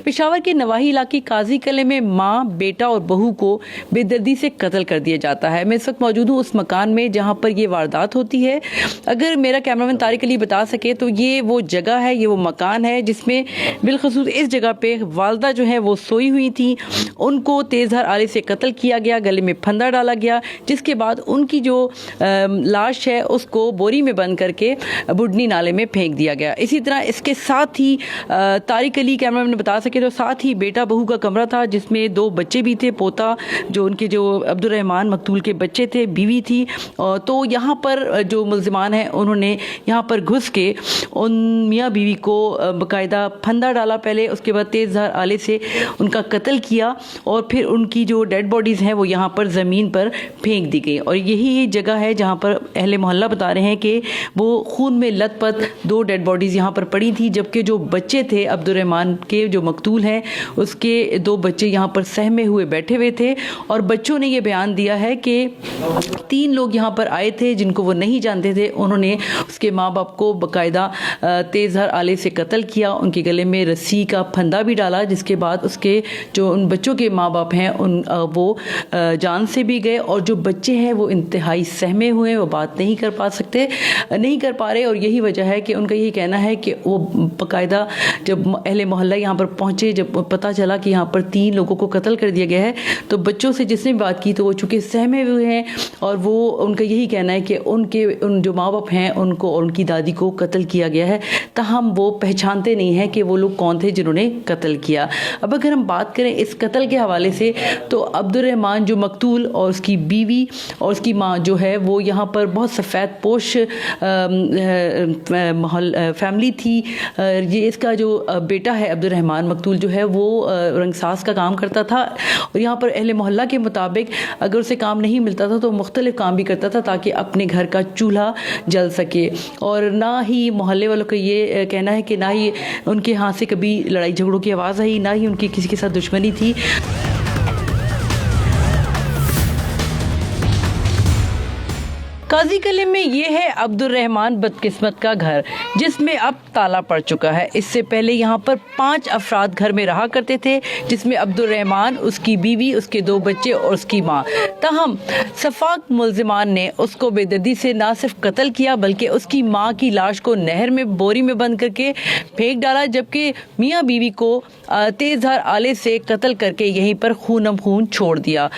पेशावर के नवाही इलाके काजी कले में माँ, बेटा और बहू को बेदर्दी से कत्ल कर दिया जाता है। मैं इस वक्त मौजूद हूँ उस मकान में जहाँ पर ये वारदात होती है। अगर मेरा कैमरामैन तारिक अली बता सके तो ये वो जगह है, ये वो मकान है जिसमें बिलखसूस इस जगह पे वालदा जो है वो सोई हुई थी। उनको तेज़धार आले से कत्ल किया गया, गले में फंदा डाला गया, जिसके बाद उनकी जो लाश है उसको बोरी में बंद करके बुढ़नी नाले में फेंक दिया गया। इसी तरह इसके साथ ही तारिक अली कैमरामैन ने बता सके तो साथ ही बेटा बहू का कमरा था जिसमें 2 बच्चे भी थे, पोता जो उनके जो अब्दुल रहमान मकतूल के बच्चे थे, बीवी थी। तो यहाँ पर जो मुल्जिमान हैं उन्होंने यहाँ पर घुस के उन मियाँ बीवी को बाकायदा फंदा डाला पहले, उसके बाद तेज़धार आले से उनका कत्ल किया और फिर उनकी जो डेड बॉडीज़ हैं वो यहाँ पर ज़मीन पर फेंक दी गई। और यही जगह है जहाँ पर अहले मोहल्ला बता रहे हैं कि वो खून में लथपथ 2 डेड बॉडीज़ यहाँ पर पड़ी थी, जबकि जो बच्चे थे अब्दुल रहमान के जो मकतूल हैं उसके 2 बच्चे यहाँ पर सहमे हुए बैठे हुए थे। और बच्चों ने ये बयान दिया है कि 3 लोग यहाँ पर आए थे जिनको वो नहीं जानते थे। उन्होंने उसके माँ बाप को बाकायदा तेज़धार आले से कत्ल किया, उनके गले में रस्सी का फंदा भी डाला, जिसके बाद उसके जो उन बच्चों के माँ बाप हैं वो जान से भी गए। और जो बच्चे हैं वो इंतहाई सहमे हुए, वो बात नहीं कर पा रहे। और यही वजह है कि उनका यही कहना है कि वो बाकायदा जब अहले मोहल्ला यहाँ पर पहुँचे, जब पता चला कि यहाँ पर 3 लोगों को कत्ल कर दिया गया है, तो बच्चों से जिसने भी बात की तो वो चूँकि सहमे हुए हैं और वो उनका यही कहना है कि उन जो माँ बाप हैं उनको और उनकी दादी को कत्ल किया गया है, ताहम वो पहचानते नहीं हैं कि वो लोग कौन थे जिन्होंने कत्ल किया। अब अगर हम बात करें इस कत्ल के हवाले से तो अब्दुल रहमान जो मकतूल और उसकी बीवी और उसकी माँ जो है वो यहाँ पर बहुत सफ़ेद पोश फैमिली थी। ये इसका जो बेटा है अब्दुल रहमान मकतूल जो है वो रंगसाज का काम करता था और यहाँ पर अहले मोहल्ला के मुताबिक अगर उसे काम नहीं मिलता था तो मुख्तलिफ काम भी करता था ताकि अपने घर का चूल्हा जल सके। और ना ही मोहल्ले वालों का ये कहना है कि ना ही उनके यहाँ से कभी लड़ाई झगड़ों की आवाज़ आई, ना ही उनकी किसी के साथ दुश्मनी थी। काजी कले में ये है अब्दुल रहमान बदकिस्मत का घर जिसमें अब ताला पड़ चुका है। इससे पहले यहाँ पर 5 अफराद घर में रहा करते थे, जिसमें अब्दुल रहमान, उसकी बीवी, उसके 2 बच्चे और उसकी माँ। ताहम सफाक मुल्जिमान ने उसको बेदर्दी से ना सिर्फ कत्ल किया बल्कि उसकी माँ की लाश को नहर में बोरी में बंद करके फेंक डाला, जबकि मियाँ बीवी को तेज़धार आले से कत्ल करके यहीं पर खूनम खून छोड़ दिया।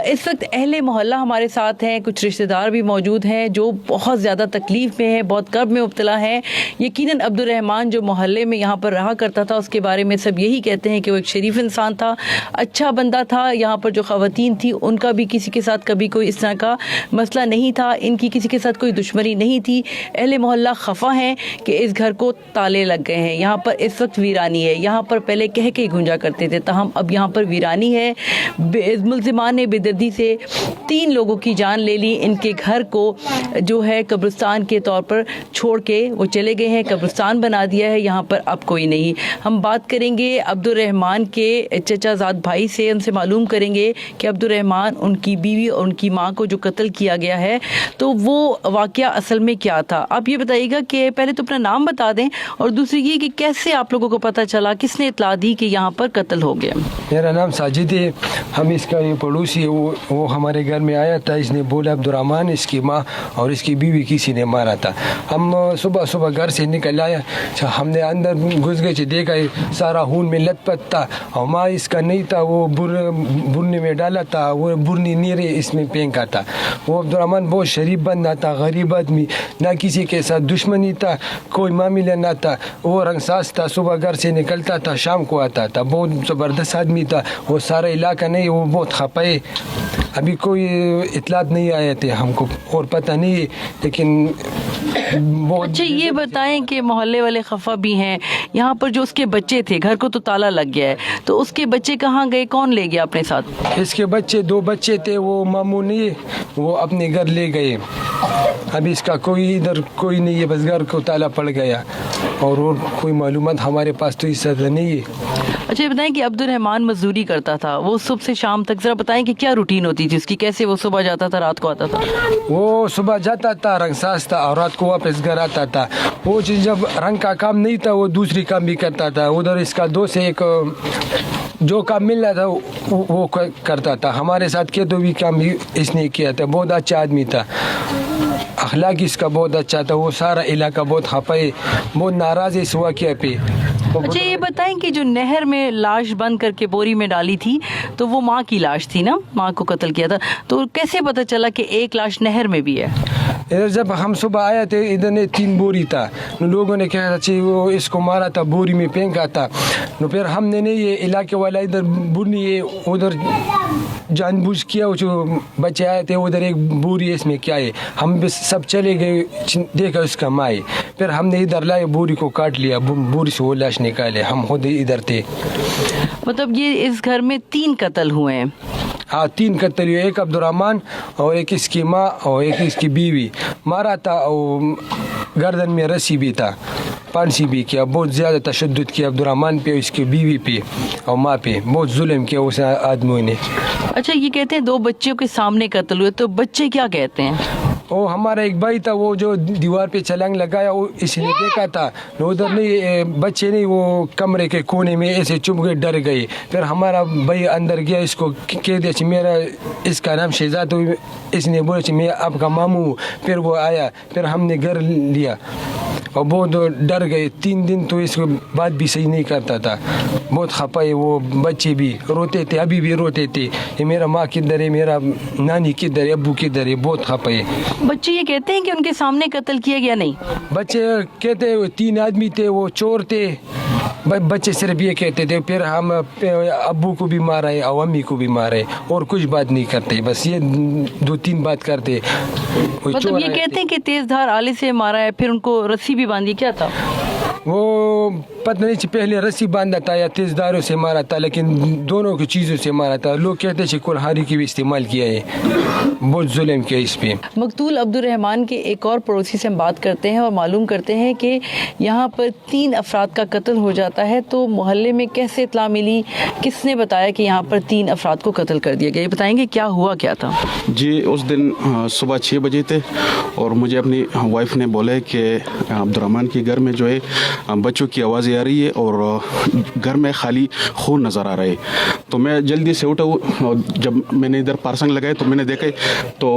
इस वक्त अहले मोहल्ला हमारे साथ हैं, कुछ रिश्तेदार भी मौजूद हैं जो बहुत ज़्यादा तकलीफ़ में हैं, बहुत कर्ब में मुब्तला हैं। यकीनन अब्दुल रहमान जो मोहल्ले में यहाँ पर रहा करता था उसके बारे में सब यही कहते हैं कि वो एक शरीफ इंसान था, अच्छा बंदा था। यहाँ पर जो ख़वातीन थी उनका भी किसी के साथ कभी कोई इस तरह का मसला नहीं था, इनकी किसी के साथ कोई दुश्मनी नहीं थी। अहले मोहल्ला खफा हैं कि इस घर को ताले लग गए हैं, यहाँ पर इस वक्त वीरानी है। यहाँ पर पहले कह के गूंजा करते थे, ताहम अब यहाँ पर वीरानी है। मुल्जिमान ने बेदर्दी से 3 लोगों की जान ले ली। इनके घर को जो है कब्रिस्तान के तौर पर छोड़ के वो चले गए हैं, कब्रिस्तान बना दिया है, यहाँ पर अब कोई नहीं। हम बात करेंगे अब्दुल रहमान के चचाजाद भाई से, उनसे मालूम करेंगे कि अब्दुल रहमान, उनकी बीवी और उनकी माँ को जो कत्ल किया गया है तो वो वाक़या असल में क्या था। आप ये बताइएगा कि पहले तो अपना नाम बता दें और दूसरी ये कि कैसे आप लोगों को पता चला, किसने इत्तला दी कि यहाँ पर कत्ल हो गया। मेरा नाम साजिद है, हम इसका ये पड़ोसी है, वो हमारे घर में आया था, इसने बोला अब्दुल रहमान, इसकी माँ और इसकी बीवी किसी ने मारा था। हम सुबह सुबह घर से निकल आया, हमने अंदर घुस गए, देखा सारा खून में लथपथ था और माँ इसका नहीं था, वो बुरने में डाला था, वो बुरनी नीरे इसमें फेंका था। वो अब्दुल रहमान बहुत शरीफ बंदा था, गरीब आदमी, ना किसी के साथ दुश्मनी था, कोई मामला ना था, वो रंगसाज था, सुबह घर से निकलता था शाम को आता था, बहुत ज़बरदस्त आदमी था। वो सारा इलाका नहीं, वो बहुत खपाए, अभी कोई इतलात नहीं आए थे हमको और पता नहीं, लेकिन अच्छा ये बताएं कि मोहल्ले वाले खफा भी हैं, यहाँ पर जो उसके बच्चे थे, घर को तो ताला लग गया है, तो उसके बच्चे कहाँ गए, कौन ले गया अपने साथ? इसके बच्चे 2 बच्चे थे, वो मामू नहीं, वो अपने घर ले गए। अभी इसका कोई इधर कोई नहीं है, बस घर को ताला पड़ गया और कोई मालूमात हमारे पास तो इस तरह नहीं है। अच्छा, ये बताएं कि अब्दुल रहमान मजदूरी करता था, वो सुबह से शाम तक, जरा बताएं कि क्या रूटीन होती थी उसकी, कैसे वो सुबह जाता था रात को आता था? वो सुबह जाता था, रंगसाज था, और रात को वापस घर आता था। वो चीज़ जब रंग का काम नहीं था वो दूसरी काम भी करता था, उधर इसका दो से एक जो काम मिल रहा था वो करता था। हमारे साथ के तो भी काम भी इसने किया था, बहुत अच्छा आदमी था, अखलाक इसका बहुत अच्छा था। वो सारा इलाका बहुत खफा, बहुत नाराज़ है इस वाक़े पे। अच्छा, ये बताएं कि जो नहर में लाश बंद करके बोरी में डाली थी, तो वो माँ की लाश थी ना, माँ को कत्ल किया था, तो कैसे पता चला कि एक लाश नहर में भी है? इधर जब हम सुबह आए थे, इधर ने 3 बोरी था, लोगों ने कहा था वो इसको मारा था, बोरी में फेंका था। तो फिर हमने नहीं, ये इलाके वाला इधर बुरनी है, उधर जानबूझ किया, वो जो बच्चे आए थे उधर एक बोरी इसमें क्या है, हम भी सब चले गए, देखा उसका माए, फिर हमने इधर लाए, बोरी को काट लिया, बोरी से वो लाश निकाले, हम खुद इधर थे। मतलब ये इस घर में 3 कत्ल हुए हैं? हाँ, 3 कत्ल हुए, एक अब्दुर्रहमान और एक इसकी माँ और एक इसकी बीवी मारा था, और गर्दन में रस्सी भी था, फांसी भी किया, बहुत ज़्यादा तशद्दुद किया अब्दुर्रहमान पे, इसकी बीवी पे और माँ पे, बहुत जुल्म किया उस आदमियों ने। अच्छा, ये कहते हैं 2 बच्चों के सामने कत्ल हुए, तो बच्चे क्या कहते हैं? वो हमारा एक भाई था, वो जो दीवार पे छलांग लगाया, वो इसने देखा था, उधर नहीं, बच्चे नहीं, वो कमरे के कोने में ऐसे चुप गए, डर गए। फिर हमारा भाई अंदर गया, इसको कह दिया मेरा, इसका नाम शहजाद, तो इसने बोला मैं आपका मामू हूँ। फिर वो आया, फिर हमने घर लिया और बहुत डर गए। 3 दिन तो इसको बात भी सही नहीं करता था, बहुत खपा है। वो बच्चे भी रोते थे, अभी भी रोते थे, ये मेरा माँ किधर है, मेरा नानी किधर है, अब्बू किधर है, बहुत खपा है। बच्चे ये कहते हैं कि उनके सामने कत्ल किया गया? नहीं, बच्चे कहते हैं 3 आदमी थे, वो चोर थे, बच्चे सिर्फ ये कहते थे। फिर हम अब्बू को भी मारा है और अम्मी को भी मारा है, और कुछ बात नहीं करते, बस ये 2-3 बात करते। मतलब ये कहते हैं कि तेज धार आले से मारा है, फिर उनको रस्सी भी बांधी, क्या था वो पता नहीं, पहले रस्सी बांधा था या तेज धारों से मारा था, लेकिन दोनों की चीज़ों से मारा था। लोग कहते हैं कुल्हाड़ी की भी इस्तेमाल किया है, बहुत जुल्म किया इस पे। मकतूल अब्दुल रहमान के एक और पड़ोसी से हम बात करते हैं और मालूम करते हैं कि यहाँ पर 3 अफराद का कत्ल हो जाता है, तो मोहल्ले में कैसे इत्तला मिली, किसने बताया कि यहाँ पर 3 अफराद को कत्ल कर दिया गया, ये बताएंगे क्या हुआ क्या था? जी, उस दिन सुबह 6 बजे थे और मुझे अपनी वाइफ ने बोला कि अब्दुल रहमान के घर में जो है बच्चों की आवाज़ें आ रही है और घर में खाली खून नज़र आ रहा है। तो मैं जल्दी से उठा, और जब मैंने इधर पार्संग लगाए तो मैंने देखा तो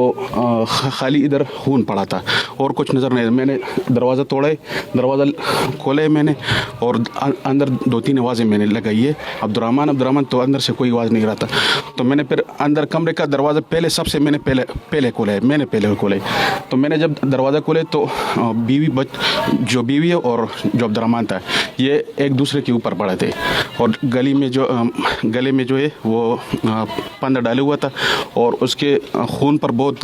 खाली इधर खून पड़ा था और कुछ नज़र नहीं। मैंने दरवाज़ा तोड़ा, दरवाज़ा खोला मैंने, और अंदर 2-3 आवाज़ें मैंने लगाई है, अब्दुल रहमान, तो अंदर से कोई आवाज़ नहीं रहा था। तो मैंने फिर अंदर कमरे का दरवाज़ा पहले सबसे मैंने पहले खोला है, खोला। तो मैंने जब दरवाज़ा खोले तो जो बीवी है और जो अब्दुल रहमान था, ये एक दूसरे के ऊपर पड़े थे, और गले में जो है वो पंदा डाले हुआ था, और उसके खून पर बहुत,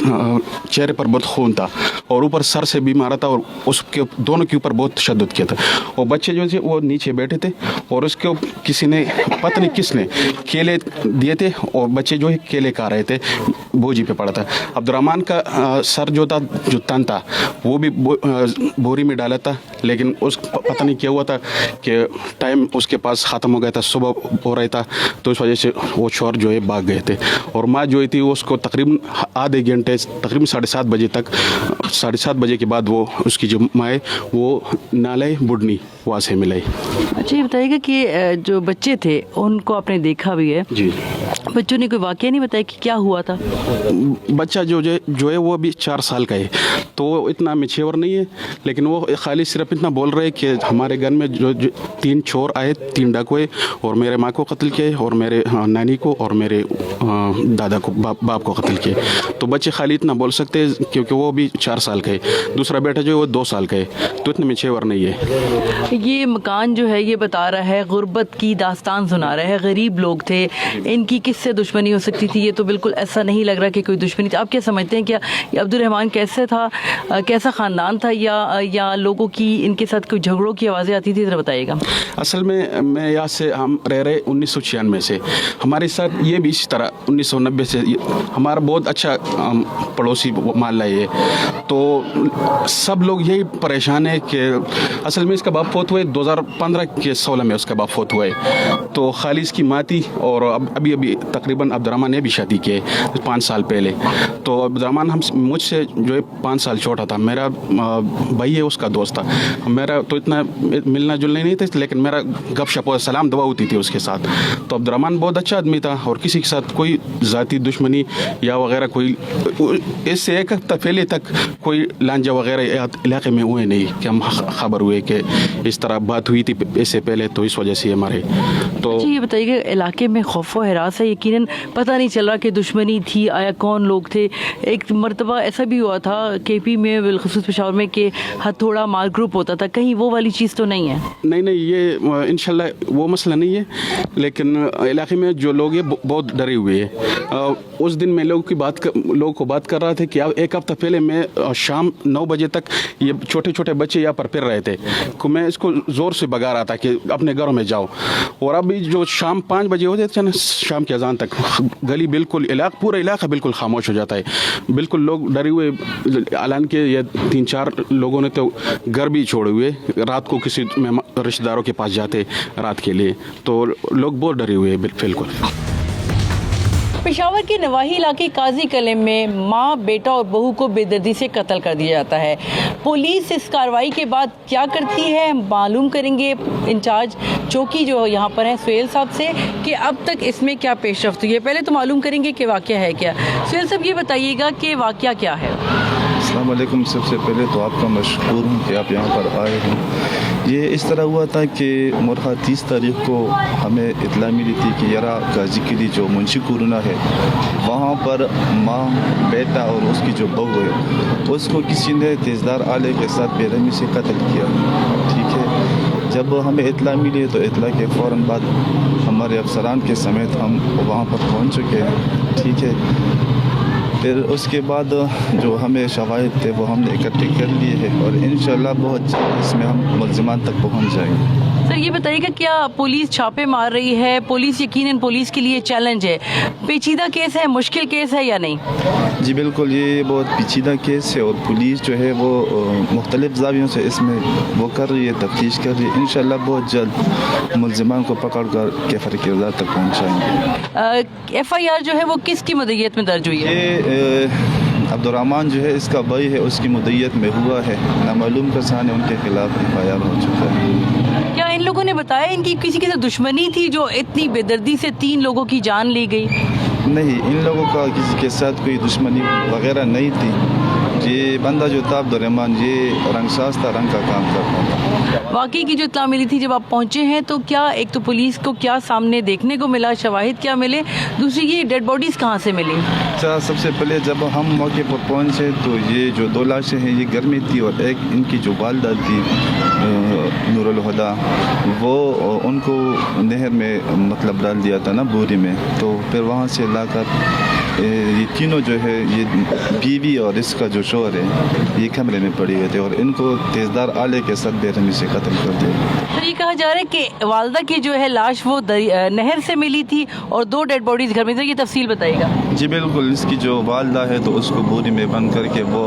चेहरे पर बहुत खून था, और ऊपर सर से भी मारा था, और उसके दोनों के ऊपर बहुत तशद्दुद किया था। और बच्चे जो थे वो नीचे बैठे थे, और उसके किसी ने, पता नहीं किसने, केले दिए थे, और बच्चे जो है केले खा रहे थे, बोझी पे पड़ा था। अब्दुल रहमान का सर जो तन था वो भी बोरी में डाला था, लेकिन उस पता नहीं क्या हुआ था कि टाइम उसके पास ख़त्म हो गया था, सुबह हो रहा था, तो इस वजह से वो चोर जो है भाग गए थे। और माँ जो थी उसको तकरीबन आधे घंटे, तकरीबन 7:30 बजे तक, 7:30 बजे के बाद वो उसकी जो माँ है वो नाले बुढ़नी वहाँ से मिलाई। अच्छा, ये बताइएगा कि जो बच्चे थे उनको आपने देखा भी है? जी। बच्चों ने कोई वाक़या नहीं बताया कि क्या हुआ था? बच्चा जो है वो अभी 4 साल का है, तो वो इतना मैच्योर नहीं है, लेकिन वो खाली सिर्फ इतना बोल रहे कि हमारे घर में जो 3 चोर आए, 3 डाकुए, और मेरे माँ को कत्ल किए, और मेरे नानी को और मेरे दादा को, बाप को कत्ल किए। तो बच्चे खाली इतना बोल सकते हैं, क्योंकि वो भी 4 साल का है। दूसरा बेटा जो है वो 2 साल का है, तो इतना मैच्योर नहीं है। ये मकान जो है ये बता रहा है, गुर्बत की दास्तान सुना रहा है, गरीब लोग थे, इनकी किससे दुश्मनी हो सकती थी? ये तो बिल्कुल ऐसा नहीं लग रहा कि कोई दुश्मनी थी। आप क्या समझते हैं, क्या अब्दुल रहमान कैसे था कैसा ख़ानदान था, या लोगों की इनके साथ कोई झगड़ों की आवाज़ें आती थी, ज़रा बताइएगा। असल में मैं यहाँ से हम रह रहे 1996 से, हमारे साथ ये भी इसी तरह 1990 से हमारा बहुत अच्छा पड़ोसी मोहल्ला है। तो सब लोग यही परेशान है कि असल में इसका बाप फौत हुए 2015 के 16 में उसका बाप फौत हुआ है। तो खाली इसकी माँ थी और अभी तकरीबन अब्दुर्रहमान ने भी शादी की है 5 साल पहले। तो अब्दुर्रहमान मुझसे जो है 5 साल छोटा था, मेरा भाई है, उसका दोस्त था। मेरा तो इतना मिलना जुलना नहीं था, लेकिन मेरा गपशप और सलाम दुआ होती थी उसके साथ। तो अब्दुर्रहमान बहुत अच्छा आदमी था और किसी के साथ कोई ज़ाती दुश्मनी या वगैरह कोई, इससे एक हफ्ता पहले तक कोई लांजा वगैरह इलाके में हुए नहीं कि हम खबर हुए कि इस तरह बात हुई थी इससे पहले। तो इस वजह से हमारे तो ये बताइए, इलाके में खौफ व हरास है, यकीनन पता नहीं चल रहा कि दुश्मनी थी, आया कौन लोग थे। एक मरतबा ऐसा भी हुआ था KP में, बिलखुसूस पेशावर में, कि हथौड़ा मार ग्रुप होता था, कहीं वो वाली चीज़ तो नहीं है? नहीं, ये इंशाल्लाह वो मसला नहीं है, लेकिन इलाके में जो लोग हैं बहुत डरे हुए हैं। उस दिन मैं लोगों को बात कर रहा था कि एक हफ्ता पहले मैं शाम 9 बजे तक ये छोटे छोटे बच्चे यहाँ पर फिर रहे थे, तो मैं इसको ज़ोर से भगा रहा था कि अपने घरों में जाओ। और अभी जो शाम 5 बजे होते थे ना, शाम के अजान तक गली बिल्कुल पूरा इलाका बिल्कुल खामोश हो जाता है। बिल्कुल लोग डरे हुए, हालांकि के ये 3-4 लोगों ने तो घर भी छोड़े हुए, रात को किसी रिश्तेदारों के पास जाते रात के लिए। तो लोग बहुत डरे हुए बिल्कुल। पेशावर के नवाही इलाके काजी कले में माँ, बेटा और बहू को बेदर्दी से कत्ल कर दिया जाता है। पुलिस इस कार्रवाई के बाद क्या करती है, मालूम करेंगे इंचार्ज चौकी जो यहाँ पर है सुहेल साहब से कि अब तक इसमें क्या पेशरफ्त हुई है। पहले तो मालूम करेंगे कि वाक़या है क्या। सुहेल साहब ये बताइएगा कि वाक़या क्या है। अस्सलाम वालेकुम। सबसे पहले तो आपका मशकूर हूँ कि आप यहाँ पर आए हैं। ये इस तरह हुआ था कि मुर्खा 30 तारीख को हमें इतला मिली थी कि यरा गाजी किली जो मुंशी कुरुना है, वहाँ पर माँ, बेटा और उसकी जो बहू है, उसको किसी ने तेज़दार आले के साथ बेरहमी से कत्ल किया। ठीक है, जब हमें इतला मिली तो इतला के फ़ौरन बाद हमारे अफसरान के समेत हम वहाँ पर पहुँच चुके हैं। ठीक है, फिर उसके बाद जो हमें शवाहिद थे वो हमने इकट्ठे कर लिए हैं और इंशाल्लाह बहुत जल्द इसमें हम मुल्ज़िमान तक पहुंच जाएंगे। सर ये बताइएगा, क्या पुलिस छापे मार रही है? पुलिस यकीनन पुलिस के लिए चैलेंज है, पेचीदा केस है, मुश्किल केस है या नहीं? जी बिल्कुल, ये बहुत पेचीदा केस है और पुलिस जो है वो मुख्तलिफ ज़ावियों से इसमें वो कर रही है, तफ्तीश कर रही है। इंशाल्लाह बहुत जल्द मुल्ज़िमान को पकड़ कर कैफर किरदार तक पहुँचाएँगे। FIR जो है वो किसकी मदईयत में दर्ज हुई है? अब्दुर्रहमान जो है इसका भाई है, उसकी मुद्दत में हुआ है। नामालूम कसान है, उनके खिलाफ FIR हो चुका है। क्या इन लोगों ने बताया इनकी किसी के साथ दुश्मनी थी जो इतनी बेदर्दी से 3 लोगों की जान ली गई? नहीं, इन लोगों का किसी के साथ कोई दुश्मनी वगैरह नहीं थी। ये बंदा जो था अब्दुर्रहमान, ये रंगसाज था, रंग का काम करता था। वाकई की जो इत्तला मिली थी जब आप पहुंचे हैं, तो क्या एक तो पुलिस को क्या सामने देखने को मिला, शवाहिद क्या मिले, दूसरी ये डेड बॉडीज़ कहाँ से मिली? अच्छा, सबसे पहले जब हम मौके पर पहुंचे तो ये जो 2 लाशें हैं ये घर में थी और एक इनकी जो वालदा थी नूरुल हुदा, वो उनको नहर में मतलब डाल दिया था ना बोरी में। तो फिर वहाँ से लाकर ये तीनों जो है, ये बीवी और इसका जो शोहर है, ये कमरे में पड़े हुए थे और इनको तेज़दार आले के साथ बेरहमी से कत्ल कर दिया। तो ये कहा जा रहा है कि वालदा की जो है लाश वो नहर से मिली थी और 2 डेड बॉडीज़ घर में थी। ये तफसील बताइएगा। जी बिल्कुल, इसकी जो वालदा है तो उसको बोरी में बंद करके वो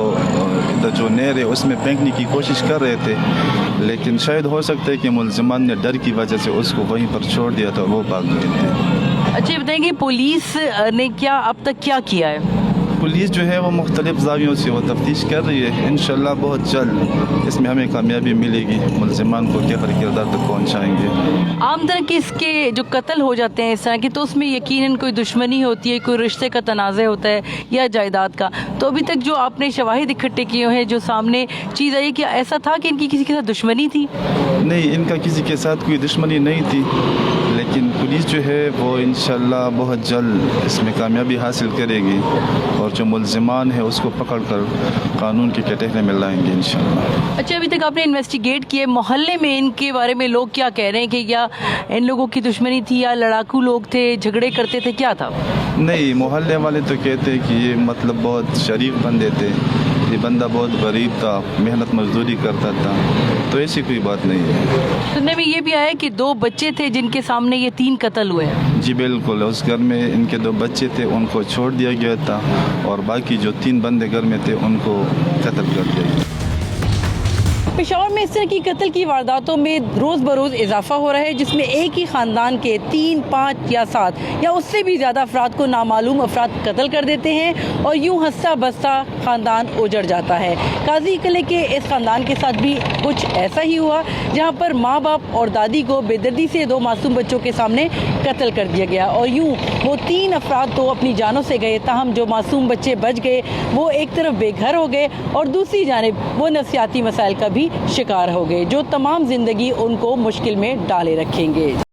जो नहर है उसमें फेंकने की कोशिश कर रहे थे, लेकिन शायद हो सकता है कि मुल्ज़िमान ने डर की वजह से उसको वहीं पर छोड़ दिया था और वो भाग गए थे। अच्छा ये बताएंगे, पुलिस ने क्या अब तक क्या किया है? पुलिस जो है वो मुख्तलिफ ज़ावियों से वो तफ्तीश कर रही है। इंशाल्लाह बहुत जल्द इसमें हमें कामयाबी मिलेगी, मुल्ज़िमान को कैफर किरदार तक पहुँचाएँगे। आम तरह के इसके जो कत्ल हो जाते हैं इस तरह के, तो उसमें यकीनन कोई दुश्मनी होती है, कोई रिश्ते का तनाज़ा होता है या जायदाद का। तो अभी तक जो आपने शवाहिद इकट्ठे किए हैं, जो सामने चीज़ आई, क्या ऐसा था कि इनकी किसी के साथ दुश्मनी थी? नहीं, इनका किसी के साथ कोई दुश्मनी नहीं थी, लेकिन पुलिस जो है वो इंशाल्लाह बहुत जल्द इसमें कामयाबी हासिल करेगी और जो मुल्ज़िमान है उसको पकड़ कर कानून के कटघरे में लाएंगे इंशाल्लाह। अच्छा, अभी तक आपने इन्वेस्टिगेट किए, मोहल्ले में इनके बारे में लोग क्या कह रहे हैं कि क्या इन लोगों की दुश्मनी थी या लड़ाकू लोग थे, झगड़े करते थे, क्या था? नहीं, मोहल्ले वाले तो कहते हैं कि ये मतलब बहुत शरीफ बंदे थे, ये बंदा बहुत गरीब था, मेहनत मजदूरी करता था, तो ऐसी कोई बात नहीं है। सुनने में ये भी आया कि 2 बच्चे थे जिनके सामने ये 3 कत्ल हुए हैं। जी बिल्कुल, उस घर में इनके 2 बच्चे थे, उनको छोड़ दिया गया था और बाकी जो 3 बंदे घर में थे उनको कत्ल कर दिया गया। पेशावर में इस तरह की कत्ल की वारदातों में रोज़ बरोज़ इजाफा हो रहा है, जिसमें एक ही ख़ानदान के 3, 5 या 7 या उससे भी ज़्यादा अफराद को नामालूम अफराद कत्ल कर देते हैं और यूं हंसता बसता ख़ानदान उजड़ जाता है। काजी कले के इस ख़ानदान के साथ भी कुछ ऐसा ही हुआ, जहां पर माँ बाप और दादी को बेदर्दी से 2 मासूम बच्चों के सामने कत्ल कर दिया गया और यूं वो 3 अफराद तो अपनी जानों से गए, ताहम जो मासूम बच्चे बच गए वो एक तरफ बेघर हो गए और दूसरी जानिब वो नफसियाती मसाइल का भी शिकार हो गए, जो तमाम ज़िंदगी उनको मुश्किल में डाले रखेंगे।